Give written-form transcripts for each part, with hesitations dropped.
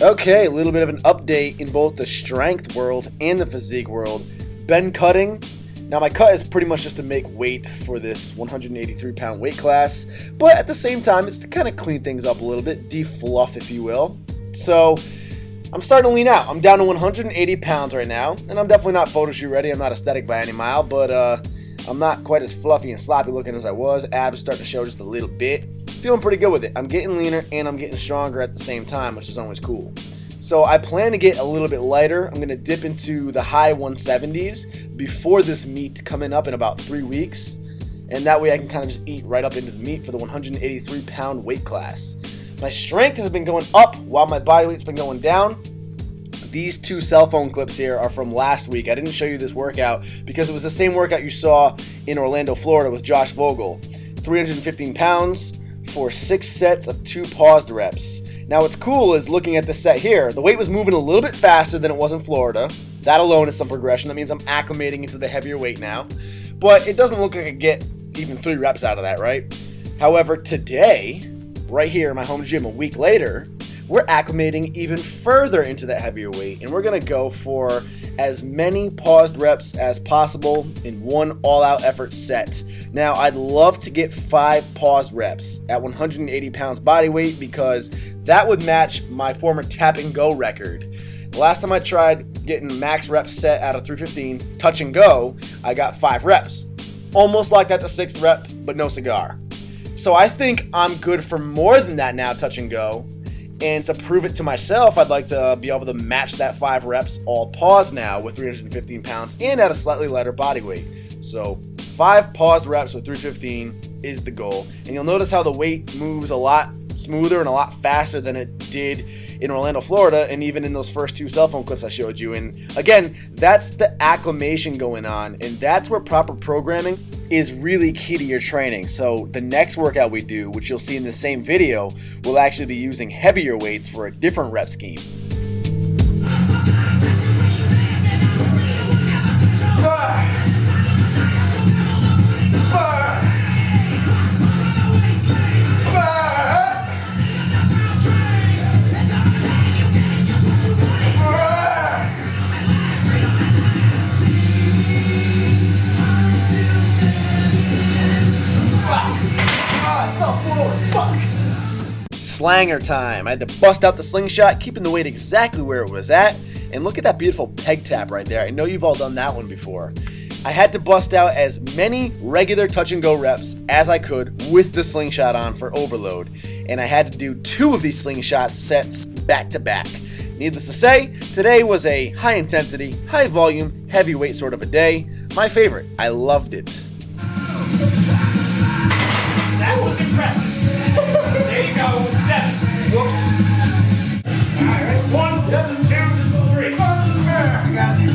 Okay, a little bit of an update in both the strength world and the physique world. Been cutting. Now my cut is pretty much just to make weight for this 183-pound weight class, but at the same time it's to kind of clean things up a little bit, defluff if you will. So I'm starting to lean out. I'm down to 180 pounds right now, and I'm definitely not photo shoot ready. I'm not aesthetic by any mile, but I'm not quite as fluffy and sloppy looking as I was. Abs starting to show just a little bit. Feeling pretty good with it. I'm getting leaner and I'm getting stronger at the same time, which is always cool. So I plan to get a little bit lighter. I'm going to dip into the high 170s before this meet coming up in about 3 weeks. And that way I can kind of just eat right up into the meet for the 183-pound weight class. My strength has been going up while my body weight's been going down. These two cell phone clips here are from last week. I didn't show you this workout because it was the same workout you saw in Orlando, Florida with Josh Vogel. 315 pounds for 6 sets of 2 paused reps. Now what's cool is looking at the set here, the weight was moving a little bit faster than it was in Florida. That alone is some progression. That means I'm acclimating into the heavier weight now. But it doesn't look like I get even 3 reps out of that, right? However, today, right here in my home gym a week later, we're acclimating even further into that heavier weight, and we're gonna go for as many paused reps as possible in one all-out effort set. Now, I'd love to get 5 paused reps at 180 pounds body weight because that would match my former tap and go record. The last time I tried getting max reps set out of 315 touch and go, I got 5 reps. Almost like at the 6th rep, but no cigar. So I think I'm good for more than that now, touch and go. And to prove it to myself, I'd like to be able to match that 5 reps all paused now with 315 pounds and at a slightly lighter body weight. So 5 paused reps with 315 is the goal. And you'll notice how the weight moves a lot smoother and a lot faster than it did in Orlando, Florida, and even in those first 2 cell phone clips I showed you. And again, that's the acclimation going on, and that's where proper programming is really key to your training. So the next workout we do, which you'll see in the same video, will actually be using heavier weights for a different rep scheme. Slanger time. I had to bust out the slingshot, keeping the weight exactly where it was at. And look at that beautiful peg tap right there. I know you've all done that one before. I had to bust out as many regular touch and go reps as I could with the slingshot on for overload. And I had to do 2 of these slingshot sets back to back. Needless to say, today was a high intensity, high volume, heavyweight sort of a day. My favorite. I loved it. That was impressive. There you go, 7. Whoops. All right, 1, 2, 3. I got this.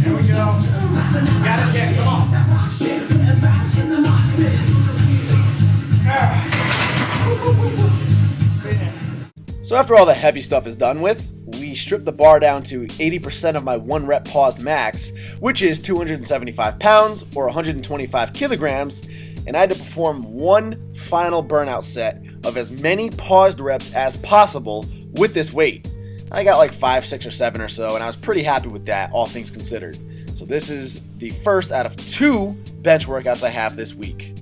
Here we go. Got it, yeah, come on. So after all the heavy stuff is done with, we strip the bar down to 80% of my 1 rep paused max, which is 275 pounds or 125 kilograms, and I had to perform 1 final burnout set of as many paused reps as possible with this weight. I got like 5, 6, or 7 or so, and I was pretty happy with that, all things considered. So this is the first out of 2 bench workouts I have this week.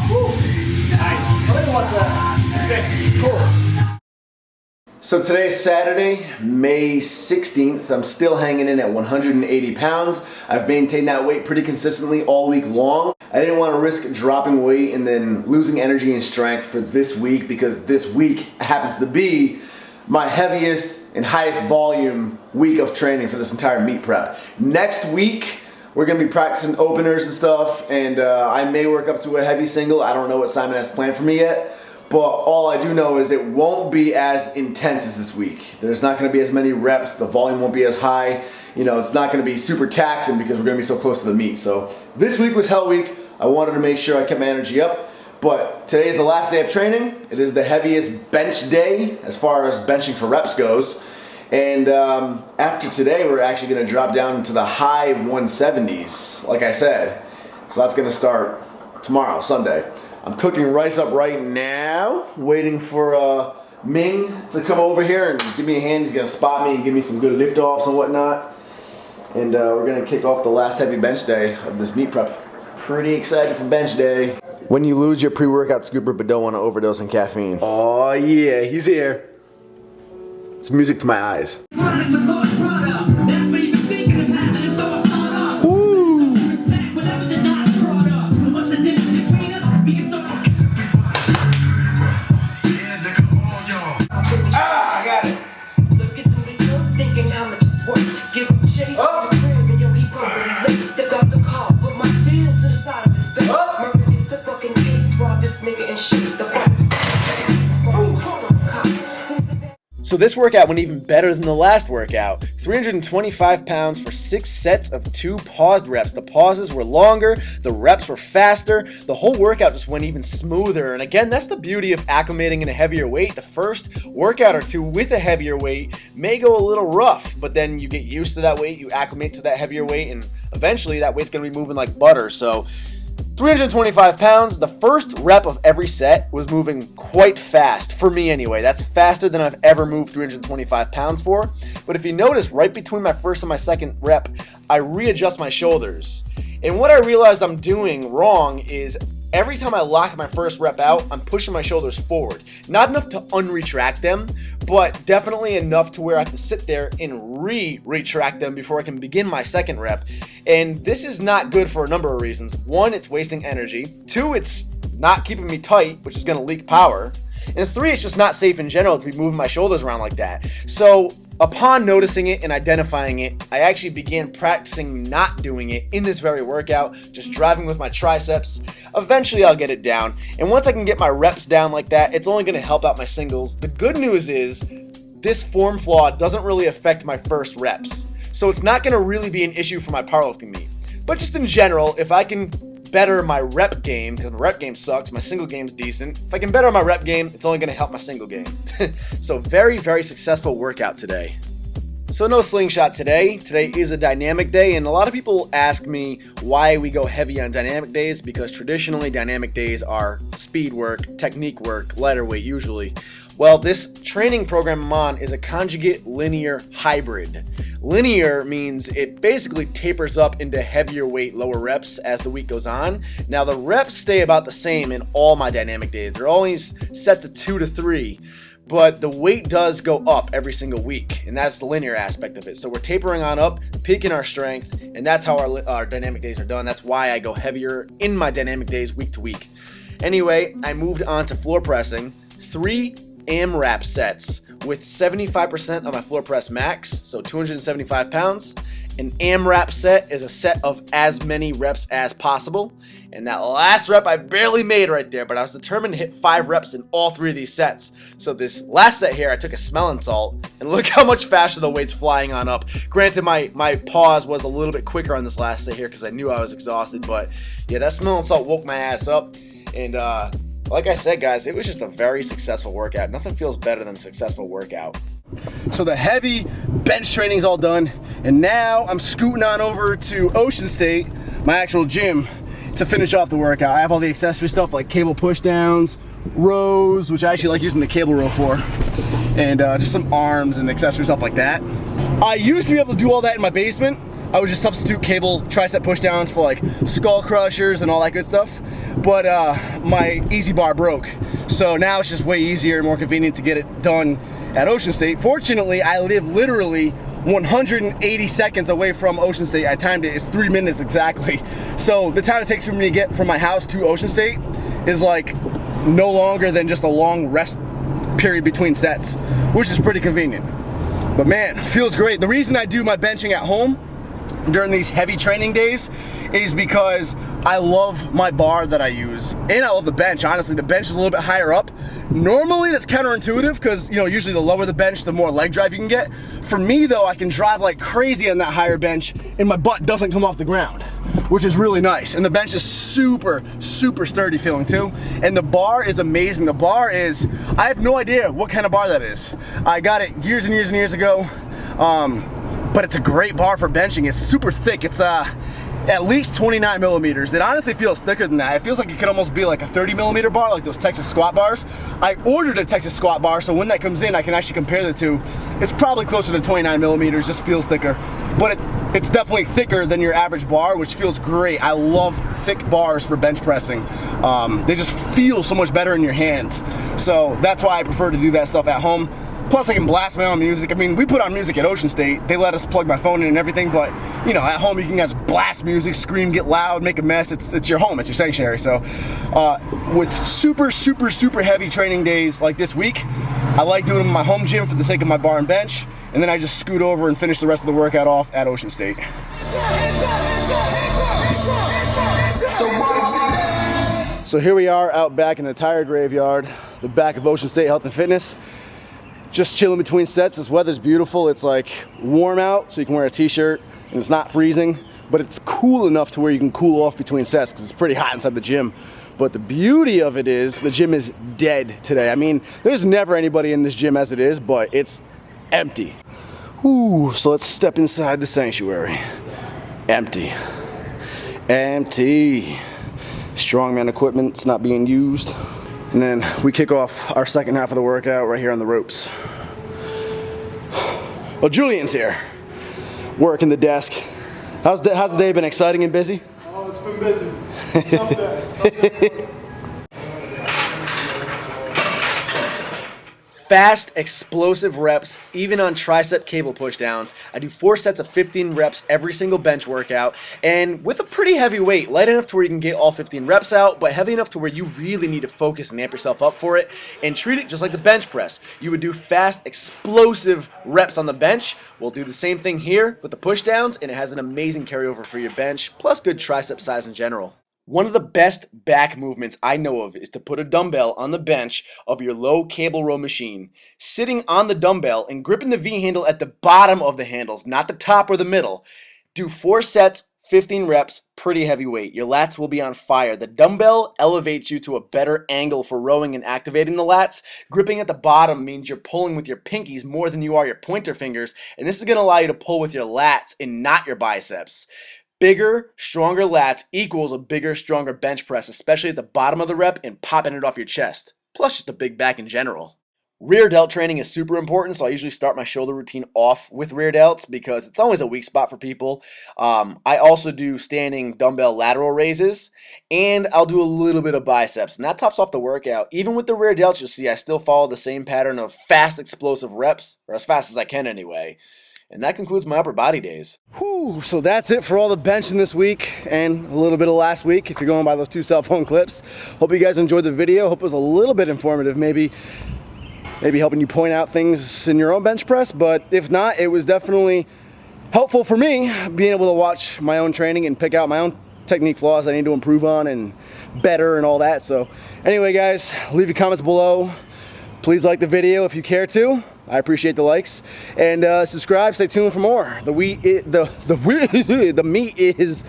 Woo. Nice. I want that. 6. Cool. So today's Saturday, May 16th. I'm still hanging in at 180 pounds. I've maintained that weight pretty consistently all week long. I didn't want to risk dropping weight and then losing energy and strength for this week because this week happens to be my heaviest and highest volume week of training for this entire meet prep. Next week, we're going to be practicing openers and stuff, and I may work up to a heavy single. I don't know what Simon has planned for me yet. But all I do know is it won't be as intense as this week. There's not going to be as many reps. The volume won't be as high. You know, it's not going to be super taxing because we're going to be so close to the meet. So this week was hell week. I wanted to make sure I kept my energy up. But today is the last day of training. It is the heaviest bench day as far as benching for reps goes. And after today, we're actually going to drop down to the high 170s, like I said. So that's going to start tomorrow, Sunday. I'm cooking rice up right now, waiting for Ming to come over here and give me a hand. He's going to spot me and give me some good lift-offs and whatnot. And we're going to kick off the last heavy bench day of this meet prep. Pretty excited for bench day. When you lose your pre-workout scooper but don't want to overdose on caffeine. Oh yeah, he's here. It's music to my eyes. So this workout went even better than the last workout. 325 pounds for 6 sets of 2 paused reps. The pauses were longer, the reps were faster, the whole workout just went even smoother. And again, that's the beauty of acclimating in a heavier weight. The first workout or two with a heavier weight may go a little rough, but then you get used to that weight, you acclimate to that heavier weight, and eventually that weight's gonna be moving like butter. So 325 pounds, the first rep of every set was moving quite fast, for me anyway. That's faster than I've ever moved 325 pounds for. But if you notice, right between my first and my second rep, I readjust my shoulders. And what I realized I'm doing wrong is every time I lock my first rep out, I'm pushing my shoulders forward. Not enough to unretract them, but definitely enough to where I have to sit there and retract them before I can begin my second rep. And this is not good for a number of reasons. 1, it's wasting energy. 2, it's not keeping me tight, which is going to leak power. And 3, it's just not safe in general to be moving my shoulders around like that. So upon noticing it and identifying it, I actually began practicing not doing it in this very workout, just driving with my triceps. Eventually I'll get it down. And once I can get my reps down like that, it's only going to help out my singles. The good news is this form flaw doesn't really affect my first reps. So it's not going to really be an issue for my powerlifting meet. But just in general, if I can better my rep game, because my rep game sucks, my single game's decent. If I can better my rep game, it's only going to help my single game. So very, very successful workout today. So no slingshot today. Today is a dynamic day, and a lot of people ask me why we go heavy on dynamic days, because traditionally dynamic days are speed work, technique work, lighter weight usually. Well, this training program I'm on is a conjugate linear hybrid. Linear means it basically tapers up into heavier weight, lower reps as the week goes on. Now the reps stay about the same in all my dynamic days. They're always set to 2 to 3, but the weight does go up every single week, and that's the linear aspect of it. So we're tapering on up, peaking our strength, and that's how our dynamic days are done. That's why I go heavier in my dynamic days week to week. Anyway, I moved on to floor pressing, 3 AMRAP sets with 75% of my floor press max, so 275 pounds. An AMRAP set is a set of as many reps as possible. And that last rep I barely made right there, but I was determined to hit 5 reps in all 3 of these sets. So this last set here, I took a smelling salt, and look how much faster the weight's flying on up. Granted, my pause was a little bit quicker on this last set here because I knew I was exhausted, but yeah, that smelling salt woke my ass up. And like I said, guys, it was just a very successful workout. Nothing feels better than a successful workout. So the heavy bench training's all done, and now I'm scooting on over to Ocean State, my actual gym, to finish off the workout. I have all the accessory stuff like cable push downs, rows, which I actually like using the cable row for, and just some arms and accessory stuff like that. I used to be able to do all that in my basement. I would just substitute cable tricep push downs for like skull crushers and all that good stuff. But my easy bar broke. So now it's just way easier and more convenient to get it done at Ocean State. Fortunately, I live literally 180 seconds away from Ocean State. I timed it, it's 3 minutes exactly. So the time it takes for me to get from my house to Ocean State is like no longer than just a long rest period between sets, which is pretty convenient. But man, feels great. The reason I do my benching at home during these heavy training days is because I love my bar that I use, and I love the bench. Honestly, the bench is a little bit higher up. Normally that's counterintuitive because, you know, usually the lower the bench, the more leg drive you can get. For me though, I can drive like crazy on that higher bench and my butt doesn't come off the ground. which is really nice. And the bench is super, super sturdy feeling too. And the bar is amazing. The bar is, I have no idea what kind of bar that is. I got it years and years and years ago, but it's a great bar for benching. It's super thick. It's at least 29 millimeters. It honestly feels thicker than that. It feels like it could almost be like a 30 millimeter bar, like those Texas squat bars. I ordered a Texas squat bar, so when that comes in, I can actually compare the two. It's probably closer to 29 millimeters, just feels thicker. But it's definitely thicker than your average bar, which feels great. I love thick bars for bench pressing. They just feel so much better in your hands. So that's why I prefer to do that stuff at home. Plus I can blast my own music. I mean, we put on music at Ocean State. They let us plug my phone in and everything, but you know, at home you can just blast music, scream, get loud, make a mess. It's your home, it's your sanctuary. So with super, super, super heavy training days like this week, I like doing them in my home gym for the sake of my bar and bench, and then I just scoot over and finish the rest of the workout off at Ocean State. So here we are out back in the tire graveyard, the back of Ocean State Health and Fitness. Just chilling between sets. This weather's beautiful. It's like warm out, so you can wear a t-shirt, and it's not freezing, but it's cool enough to where you can cool off between sets because it's pretty hot inside the gym. But the beauty of it is the gym is dead today. I mean, there's never anybody in this gym as it is, but it's empty. Ooh, so let's step inside the sanctuary. Empty. Empty. Strongman equipment's not being used. And then we kick off our second half of the workout right here on the ropes. Well, Julian's here, working the desk. How's the day been? Exciting and busy? Oh, it's been busy. Tough day. Fast, explosive reps, even on tricep cable pushdowns. I do 4 sets of 15 reps every single bench workout, and with a pretty heavy weight, light enough to where you can get all 15 reps out, but heavy enough to where you really need to focus and amp yourself up for it, and treat it just like the bench press. You would do fast, explosive reps on the bench. We'll do the same thing here with the pushdowns, and it has an amazing carryover for your bench, plus good tricep size in general. One of the best back movements I know of is to put a dumbbell on the bench of your low cable row machine, sitting on the dumbbell and gripping the V handle at the bottom of the handles, not the top or the middle. Do 4 sets, 15 reps, pretty heavy weight. Your lats will be on fire. The dumbbell elevates you to a better angle for rowing and activating the lats. Gripping at the bottom means you're pulling with your pinkies more than you are your pointer fingers, and this is going to allow you to pull with your lats and not your biceps. Bigger, stronger lats equals a bigger, stronger bench press, especially at the bottom of the rep and popping it off your chest. Plus just a big back in general. Rear delt training is super important, so I usually start my shoulder routine off with rear delts because it's always a weak spot for people. I also do standing dumbbell lateral raises, and I'll do a little bit of biceps, and that tops off the workout. Even with the rear delts, you'll see I still follow the same pattern of fast, explosive reps, or as fast as I can anyway. And that concludes my upper body days. Whew, so that's it for all the benching this week and a little bit of last week if you're going by those 2 cell phone clips. Hope you guys enjoyed the video. Hope it was a little bit informative, maybe helping you point out things in your own bench press, but if not, it was definitely helpful for me being able to watch my own training and pick out my own technique flaws I need to improve on and better and all that. So anyway guys, leave your comments below. Please like the video if you care to. I appreciate the likes, and subscribe. Stay tuned for more. The meet is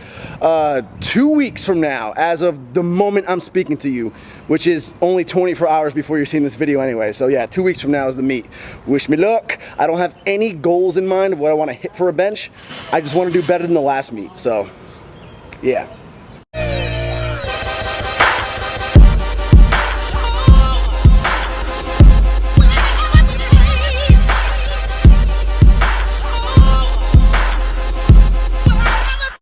2 weeks from now, as of the moment I'm speaking to you, which is only 24 hours before you're seeing this video anyway. So yeah, 2 weeks from now is the meet. Wish me luck. I don't have any goals in mind of what I want to hit for a bench. I just want to do better than the last meet. So yeah.